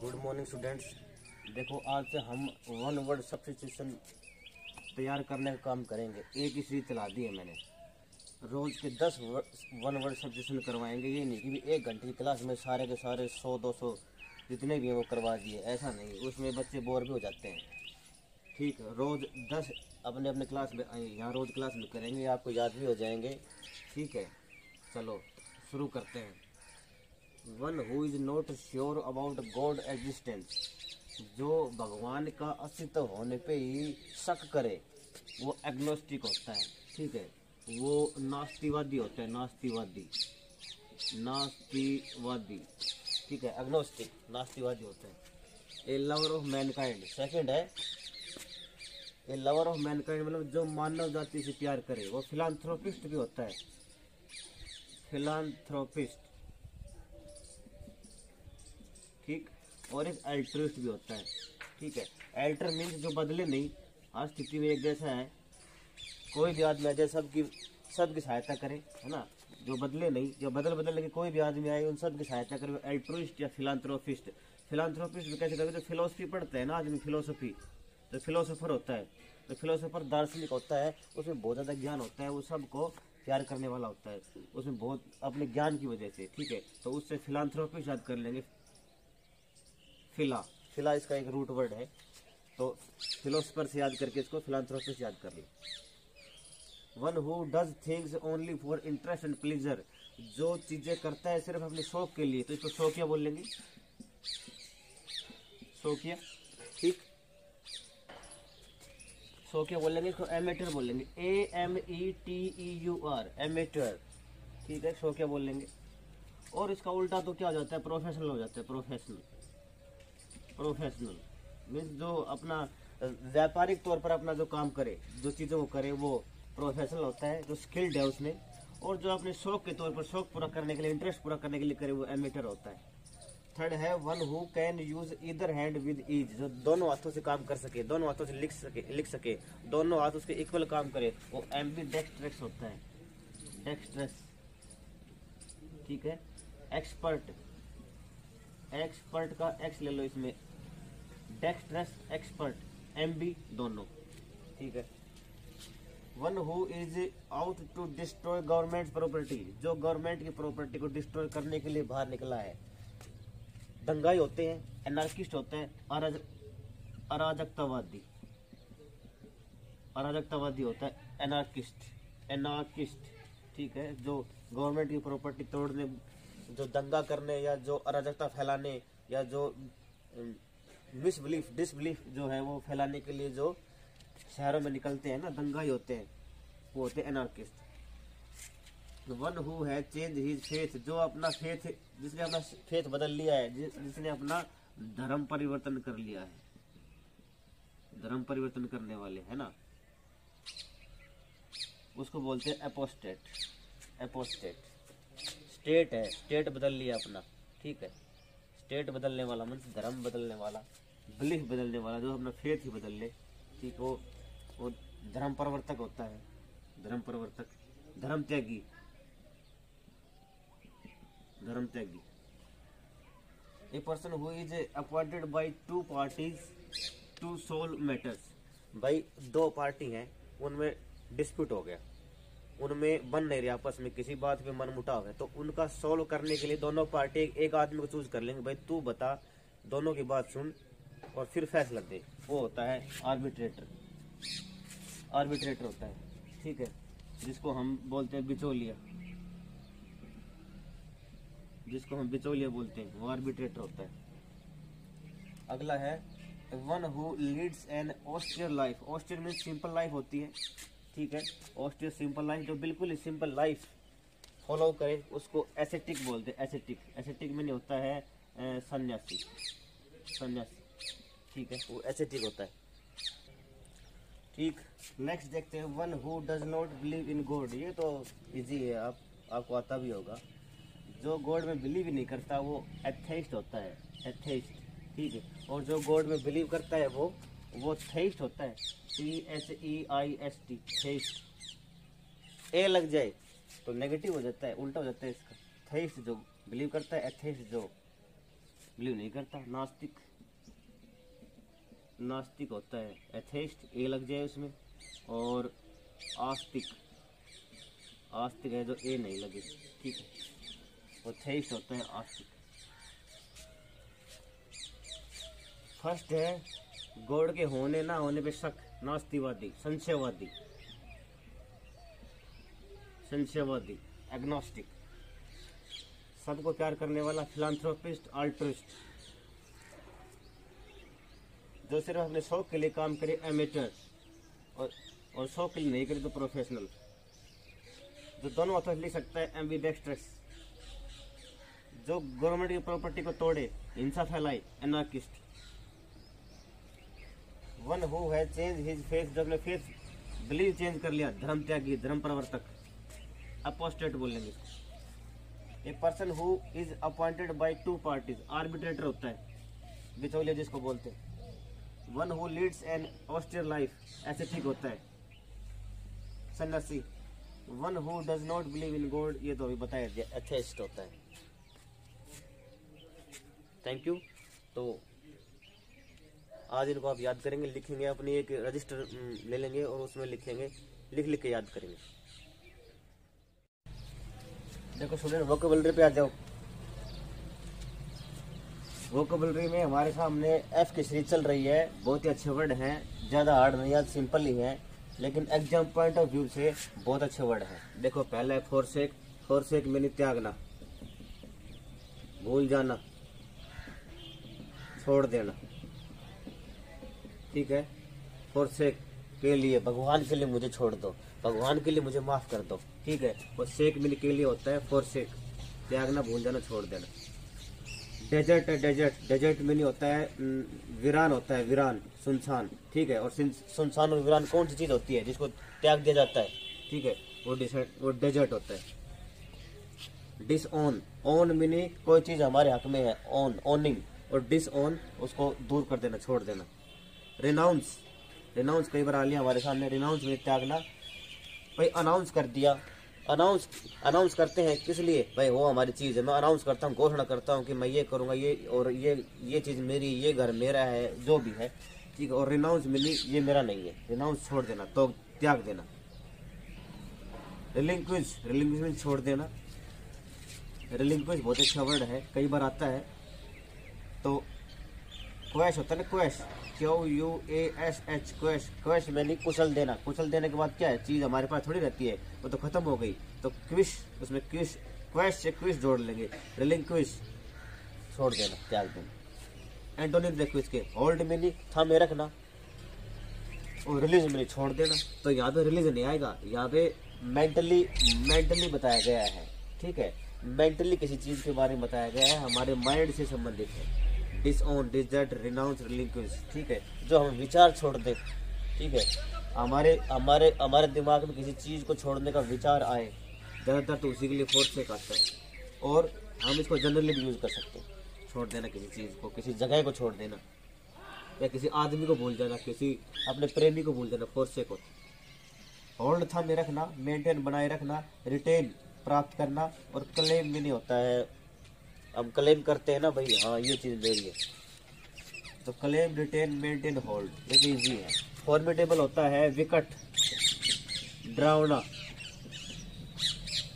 Good morning students. देखो आज से हम वन वर्ड सब्स्टिट्यूशन तैयार करने का काम करेंगे। एक ही सीरीज चला दी है मैंने। रोज के 10 वन वर्ड सब्स्टिट्यूशन करवाएंगे। ये नहीं कि भी 1 घंटे की क्लास में सारे के सारे 100-200 जितने भी हैं वो करवा दिए, ऐसा नहीं। उसमें बच्चे बोर भी हो जाते हैं। ठीक है, रोज 10 अपने अपने क्लास में यहाँ रोज क्लास में करेंगे, आपको याद भी हो जाएंगे। ठीक है, चलो शुरू करते हैं। One who is not sure about God existence, जो भगवान का अस्तित्व होने पे ही शक करे वो एग्नोस्टिक होता है। ठीक है, वो नास्तिवादी होता है। नास्तिवादी ठीक है, एग्नोस्टिक नास्तिवादी होता है। ए लवर ऑफ मैनकाइंड सेकंड है। ए लवर ऑफ मैनकाइंड मतलब जो मानव जाति से प्यार करे, वो फिलांथ्रोपिस्ट भी होता है। फिलांथ्रोपिस्ट, ठीक, और एक अल्ट्रुइस्ट भी होता है। ठीक है, अल्टर मीन्स जो बदले नहीं, हर स्थिति में एक जैसा है, कोई भी आदमी आ जाए सबकी सहायता करे, है ना। जो बदले नहीं, जो बदलने के कोई भी आदमी आए उन सब की सहायता करे, अल्ट्रुइस्ट या फिलांथ्रोपिस्ट। फिलांथ्रोपिस्ट भी कैसे करते, जो फिलोसफी पढ़ते हैं ना आदमी, फिलोसफी, तो फिलोसोफर होता है। तो फिलोसोफर दार्शनिक होता है, उसमें बहुत ज़्यादा ज्ञान होता है, वो सबको प्यार करने वाला होता है, उसमें बहुत अपने ज्ञान की वजह से। ठीक है, तो उससे फिलांथ्रोपिस्ट याद कर लेंगे। फिला इसका एक रूट वर्ड है, तो फिलोसफर से याद करके इसको फिलांथ्रोपिस्ट याद कर ले। One who does things only for interest and pleaser, जो चीजें करता है सिर्फ अपने शौक के लिए, तो इसको शौकिया बोलेंगे। शौकिया, ठीक, शौकिया बोलेंगे। इसको एमेटर बोलेंगे। AMETEUR, amateur. ठीक है, शौकिया बोलेंगे। और इसका उल्टा तो क्या हो जाता है, प्रोफेशनल हो जाता है। प्रोफेशनल मीन्स जो अपना व्यापारिक तौर पर अपना जो काम करे, जो चीज़ों को करे, वो प्रोफेशनल होता है, जो स्किल्ड है उसमें। और जो अपने शौक के तौर पर, शौक पूरा करने के लिए, इंटरेस्ट पूरा करने के लिए करे, वो एमेटर होता है। थर्ड है one who can use either hand with ease, जो दोनों हाथों से काम कर सके, दोनों हाथों से लिख सके, दोनों हाथ उसके इक्वल काम करे, वो एम्बीडेक्स्ट्रस होता है। डेक्स्ट्रस, ठीक है। एक्सपर्ट का एक्स ले लो इसमें, डेक्स्ट्रस, एक्सपर्ट, एमबी दोनों। ठीक है। One who is out to destroy government property, जो गवर्नमेंट की प्रॉपर्टी को डिस्ट्रॉय करने के लिए बाहर निकला है। दंगाई होते हैं, एनार्किस्ट होते हैं, अराजकतावादी होता है एनार्किस्ट। ठीक है, जो गवर्नमेंट की प्रॉपर्टी तोड़ने, जो दंगा करने, या जो अराजकता फैलाने, या जो डिसबिलीफ जो है वो फैलाने के लिए जो शहरों में निकलते हैं ना, दंगाई होते हैं, वो होते हैं एनार्किस्ट। वन हु है चेंज हिज फेथ, जो अपना फेथ, जिसने अपना फेथ बदल लिया है, जिसने अपना धर्म परिवर्तन कर लिया है। धर्म परिवर्तन करने वाले, है ना, उसको बोलते हैं एपोस्टेट। स्टेट है, स्टेट बदल लिया अपना। ठीक है, स्टेट बदलने वाला मतलब धर्म बदलने वाला, बिलीफ बदलने वाला, जो अपना फेथ ही बदल ले। ठीक, वो धर्म परिवर्तक होता है। धर्म परिवर्तक, धर्म त्यागी। A person who is appointed by 2 parties to solve matters, भाई 2 पार्टी हैं, उनमें डिस्प्यूट हो गया, उनमें बन नहीं रहे आपस में, किसी बात पे मनमुटाव है, तो उनका सोल्व करने के लिए दोनों पार्टी एक आदमी को चूज कर लेंगे। भाई तू बता, दोनों की बात सुन और फिर फैसला दे। वो होता है आर्बिट्रेटर होता है। ठीक है, जिसको हम बोलते हैं बिचौलिया, बोलते हैं, वो आर्बिट्रेटर होता है। अगला है one who leads an austere life. Austere means simple life होती है। ठीक है, ऑस्टियर सिंपल लाइफ, जो बिल्कुल ही सिंपल लाइफ फॉलो करे, उसको एसेटिक बोलते हैं। एसेटिक में नहीं होता है सन्यासी। ठीक है, वो एसेटिक होता है। ठीक, नेक्स्ट देखते हैं one who does not believe in God. ये तो इजी है, आपको आता भी होगा। जो गॉड में बिलीव ही नहीं करता वो एथेइस्ट होता है। एथेइस्ट, ठीक है। और जो गॉड में बिलीव करता है वो थेइस्ट होता है। THEIST, theist. ए लग जाए तो नेगेटिव हो जाता है, उल्टा हो जाता है इसका। थेइस्ट जो बिलीव करता है, एथेइस्ट जो बिलीव नहीं करता। नास्तिक, नास्तिक होता है एथेइस्ट, ए लग जाए उसमें। और आस्तिक, आस्तिक है जो ए नहीं लगे, ठीक है। और थेइस्ट होता है आस्तिक। फर्स्ट है गॉड के होने ना होने पे शक, नास्तिकवादी, संशयवादी, संशयवादी, एग्नोस्टिक। सबको प्यार करने वाला, फिलांथ्रोपिस्ट, अल्ट्रुइस्ट। जो सिर्फ अपने शौक के लिए काम करे, एमेटर। और शौक के लिए नहीं करे तो प्रोफेशनल। जो दोनों ऑथर लिख सकता है, एम्बिडेक्स्ट्रस। जो गवर्नमेंट की प्रॉपर्टी को तोड़े, हिंसा फैलाए, anarchist. One who has change his faith, जो अपने फेथ बिलीव चेंज कर लिया, धर्म त्यागी, धर्म प्रवर्तक, अपोस्टेट बोलेंगे। A person who is appointed by two parties, arbitrator होता है, बिचौलिया जिसको बोलते हैं। One who leads an austere life, ascetic होता है, सन्यासी। One who does not believe in God, ये तो अभी बताया दिया, एथेइस्ट होता है। Thank you. तो आज इनको आप याद करेंगे, लिखेंगे, अपनी एक रजिस्टर ले लेंगे और उसमें लिखेंगे, लिख लिख के याद करेंगे। देखो स्टूडेंट, वोकेबलरी पे आ जाओ। वोकेबलरी में हमारे सामने एफ की सीरीज चल रही है। बहुत ही अच्छे वर्ड हैं, ज़्यादा हार्ड नहीं है, सिंपल ही है, लेकिन एग्जाम पॉइंट ऑफ व्यू से बहुत अच्छे वर्ड हैं। देखो पहला है फोरसेक। फोरसेक मैंने त्यागना, भूल जाना, छोड़ देना, ठीक है। फोरसेक के लिए, भगवान के लिए मुझे छोड़ दो, भगवान के लिए मुझे माफ कर दो, ठीक है। और सेक मिल के लिए होता है फोरसेक, त्यागना, भूल जाना, छोड़ देना। डेजर्ट है, डेजर्ट, डेजर्ट में नहीं होता है वीरान, होता है वीरान, सुनसान, ठीक है। और सुनसान और वीरान कौन सी चीज होती है जिसको त्याग दिया जाता है, ठीक है, वो डेजर्ट होता है। डिसऑन, ऑन मीनिंग कोई चीज हमारे हक में है, ऑन, ऑनिंग। और डिसऑन उसको दूर कर देना, छोड़ देना। रिनाउंस, रिनाउंस कई बार आ लिया हमारे सामने, रिनाउंस में त्यागना। भाई अनाउंस कर दिया, अनाउंस करते हैं किस लिए, भाई वो हमारी चीज़ है, मैं अनाउंस करता हूँ, घोषणा करता हूँ कि मैं ये करूँगा, ये और ये चीज़ मेरी, ये घर मेरा है, जो भी है, ठीक है। और रिनाउंस मिली, ये मेरा नहीं है, रिनाउंस छोड़ देना, तो त्याग देना। रिलिंक्विश, रिलिंक्विश में छोड़ देना। रिलिंक्विश बहुत अच्छा वर्ड है, कई बार आता है। तो क्वैश होता है ना, क्वैश, QUASH, क्वैश, क्वैश मैंने कुशल देना। कुशल देने के बाद क्या है, चीज़ हमारे पास थोड़ी रहती है, वो तो खत्म हो गई, तो क्विश, उसमें क्विश, क्वैश से क्विश जोड़ लेंगे। रिलिंक्विश, छोड़ देना, त्याग देना। एंटोनिम देखो इसके, होल्ड में थामे रखना, और रिलीज में छोड़ देना। तो यहाँ पे रिलीज नहीं आएगा, यहाँ पे मेंटली बताया गया है, ठीक है। मेंटली किसी चीज़ के बारे में बताया गया है, हमारे माइंड से संबंधित है। डिसऑन, डिजर्ट, रिनाउंस, रिलिंक्विश, ठीक है। जो हम विचार छोड़ दे, ठीक है, हमारे दिमाग में किसी चीज़ को छोड़ने का विचार आए, ज़्यादातर तो उसी के लिए फोरसेक आता है। और हम इसको जनरली भी यूज़ कर सकते हैं, छोड़ देना किसी चीज़ को, किसी जगह को छोड़ देना, या किसी आदमी को भूल जाना, किसी अपने प्रेमी को भूल जाना, फोरसेक होता है। होल्ड था में रखना, मेंटेन बनाए रखना, रिटेन प्राप्त करना। और क्लेम भी नहीं होता है, हम क्लेम करते हैं ना भाई, हाँ ये चीज़ मेरी है, तो क्लेम, रिटेन, मेंटेन, होल्ड, ये इजी है। फॉर्मिडेबल होता है विकट, डरावना,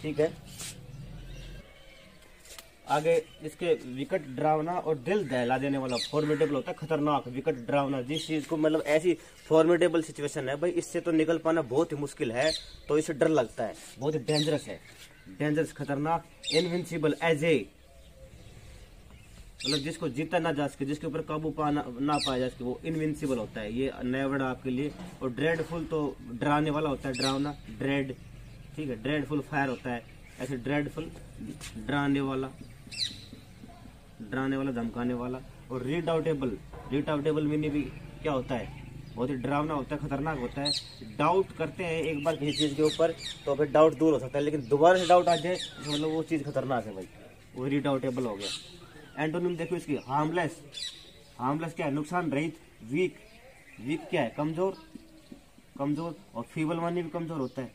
ठीक है। आगे इसके विकट, डरावना और दिल दहला देने वाला। फॉर्मिडेबल होता है खतरनाक, विकट, डरावना, जिस चीज को मतलब ऐसी फॉर्मिडेबल सिचुएशन है भाई, इससे तो निकल पाना बहुत ही मुश्किल है, तो इससे डर लगता है, बहुत ही डेंजरस है, डेंजरस, खतरनाक। इनविंसिबल, एज ए, मतलब जिसको जीता ना जा सके, जिसके ऊपर काबू पाना ना पाया जा सके, वो इनविंसिबल होता है। ये नया वर्ड आपके लिए। और ड्रेडफुल तो डराने वाला होता है, डरावना, ड्रेड, ठीक है। ड्रेडफुल फायर होता है, ऐसे ड्रेडफुल, डराने वाला, धमकाने वाला। और रीडाउटेबल, रीडाउटेबल मीनिंग भी क्या होता है, बहुत ही डरावना होता है, खतरनाक होता है। डाउट करते हैं एक बार किसी चीज के ऊपर, तो फिर डाउट दूर हो सकता है, लेकिन दोबारा से डाउट आ जाए तो मतलब वो चीज खतरनाक है भाई, वो रीडाउटेबल हो गया। एंटोनिम देखो इसकी, हार्मलेस, हार्मलेस क्या है, नुकसान रहित। वीक, वीक क्या है, कमजोर, कमजोर। और फीबल मानी भी कमजोर होता है,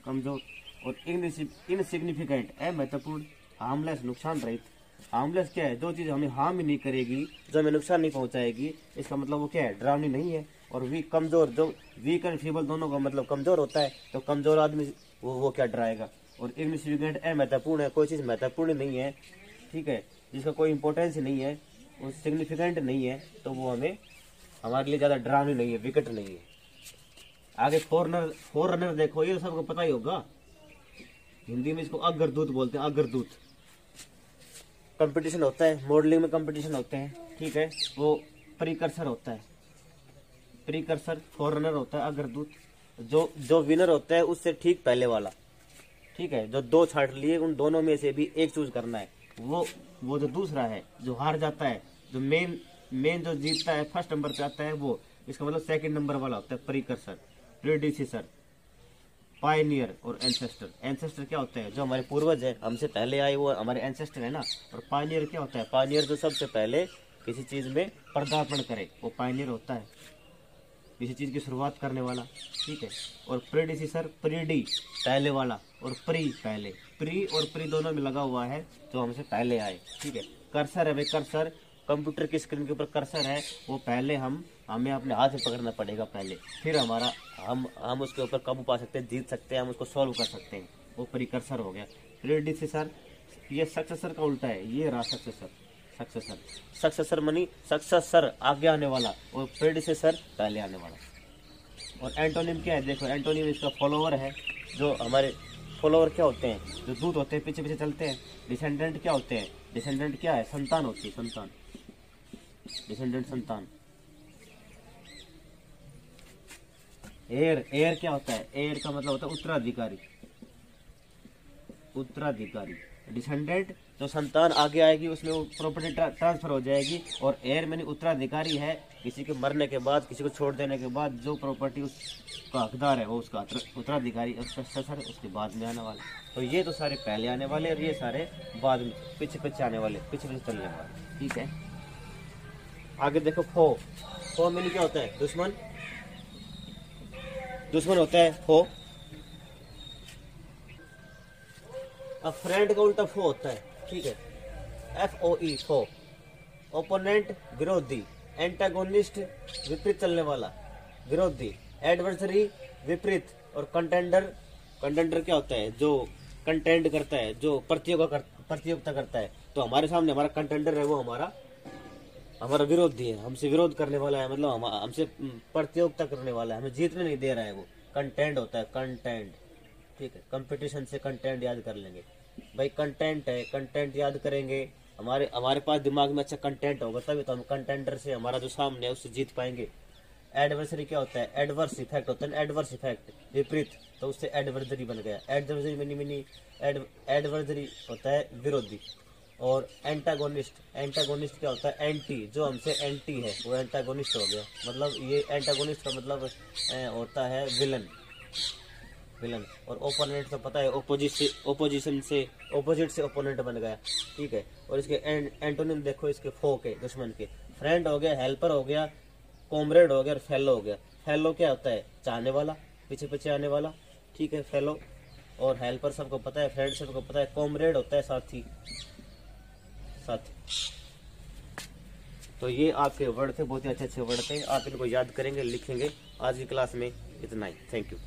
कमजोर। और इनसिग्निफिकेंट, महत्वपूर्ण। हार्मलेस, नुकसान रहित, हार्मलेस क्या है, जो चीज हमें हार्म ही नहीं करेगी, जो हमें नुकसान नहीं पहुंचाएगी, इसका मतलब वो क्या है, डरावनी नहीं है। और वीक कमजोर, जो वीक एंड फीबल दोनों का मतलब कमजोर होता है, तो कमजोर आदमी वो क्या डराएगा। और इनसिग्निफिकेंट महत्वपूर्ण है, कोई चीज महत्वपूर्ण नहीं है, ठीक है, जिसका कोई इंपॉर्टेंस नहीं है, वो सिग्निफिकेंट नहीं है, तो वो हमें हमारे लिए ज्यादा डरावनी नहीं है, विकट नहीं है। आगे फोरनर देखो, ये सबको पता ही होगा, हिंदी में इसको अग्रदूत बोलते हैं, अग्रदूत। कंपटीशन होता है, मॉडलिंग में कंपटीशन होते हैं, ठीक है, वो प्रीकर्सर होता है, प्रीकर्सर फोरनर होता है, अग्रदूत। जो विनर होता है उससे ठीक पहले वाला, ठीक है, जो 2 छाट लिए उन दोनों में से भी एक चूज करना है। वो जो दूसरा है, जो हार जाता है, जो मेन जो जीतता है, फर्स्ट नंबर पे आता है, वो इसका मतलब सेकंड नंबर वाला होता है प्रीकर्सर, प्रीडिसेसर, पायनियर और एंसेस्टर। एंसेस्टर क्या होता है, जो हमारे पूर्वज है, हमसे पहले आए, वो हमारे एंसेस्टर है ना। और पायनियर क्या होता है, पायनियर जो सबसे पहले किसी चीज में पदार्पण करे, वो पायनियर होता है, किसी चीज की शुरुआत करने वाला, ठीक है। और प्रीडिसेसर, प्रीडी पहले वाला, और प्री पहले, प्री और प्री दोनों में लगा हुआ है, जो हमसे पहले आए, ठीक है। कर्सर है भाई, कर्सर कंप्यूटर की स्क्रीन के ऊपर कर्सर है, वो पहले हमें अपने हाथ में पकड़ना पड़ेगा पहले, फिर हम उसके ऊपर काबू पा सकते हैं, जीत सकते हैं, हम उसको सॉल्व कर सकते हैं, वो प्रीकर्सर हो गया। प्रीडिसेसर ये सक्सेसर का उल्टा है, ये रहा सक्सेसर, सक्सेसर मनी सक्सेसर आगे आने वाला, और प्रीडिसेसर पहले आने वाला। और एंटोनिम क्या है, देखो एंटोनिम इसका फॉलोवर है, जो हमारे फॉलोवर क्या होते हैं, जो दूत होते हैं, पीछे पीछे चलते हैं। डिसेंडेंट क्या होते हैं, डिसेंडेंट क्या है, संतान होती है, संतान, डिसेंडेंट संतान। एयर क्या होता है, एयर का मतलब होता है उत्तराधिकारी, उत्तराधिकारी। डिसेंडेंट जो संतान आगे आएगी, उसमें वो प्रॉपर्टी ट्रांसफर हो जाएगी। और एयर मैंने उत्तराधिकारी है, किसी के मरने के बाद, किसी को छोड़ देने के बाद जो प्रॉपर्टी उसका हकदार है, वो उसका उत्तराधिकारी, सर उसके बाद में आने वाला। तो ये तो सारे पहले आने वाले, और ये सारे बाद में, पीछे पीछे आने वाले, पीछे पीछे चलने वाले, ठीक है। आगे देखो फो मैंने क्या होता है, दुश्मन, दुश्मन होता है फो। अब फ्रेंड का उल्टा फो होता है, ठीक है, FOE फो। ओपोनेंट विरोधी, एंटागोनिस्ट विपरीत चलने वाला, विरोधी। एडवर्सरी विपरीत। और कंटेंडर क्या होता है, जो कंटेंड करता है, जो प्रतियोगिता करता है। तो हमारे सामने हमारा कंटेंडर है, वो हमारा विरोधी है, हमसे विरोध करने वाला है, मतलब हमसे प्रतियोगिता करने वाला है, हमें जीतने नहीं दे रहा है, वो कंटेंट होता है, कंटेंट, ठीक है। कंपटीशन से कंटेंट याद कर लेंगे भाई, कंटेंट है, कंटेंट याद करेंगे, हमारे पास दिमाग में अच्छा कंटेंट होगा, तभी तो हम कंटेंडर से, हमारा जो सामने है, उससे जीत पाएंगे। एडवर्सरी क्या होता है, एडवर्स इफेक्ट होता है, एडवर्स इफेक्ट विपरीत, तो उससे एडवर्सरी बन गया। एडवर्सरी होता है विरोधी। और एंटागोनिस्ट क्या होता है, एंटी, जो हमसे एंटी है, वो एंटागोनिस्ट हो गया। मतलब ये एंटागोनिस्ट का मतलब होता है विलन। और ओपोनेंट तो पता है, ओपोजिशन से ओपोजिट से ओपोनेंट बन गया, ठीक है। और इसके एंटोनिम देखो, इसके फो के, दुश्मन के। फ्रेंड हो गया, हेल्पर हो गया, कॉमरेड हो गया, और फेलो हो गया। फेलो क्या होता है, चाहने वाला, पीछे पीछे आने वाला, ठीक है, फेलो। और हेल्पर सबको पता है, फ्रेंड सबको पता है। कॉमरेड होता है साथी। तो ये आपके वर्ड थे, बहुत ही अच्छे वर्ड थे, आप इनको याद करेंगे, लिखेंगे। आज की क्लास में इतना ही, थैंक यू।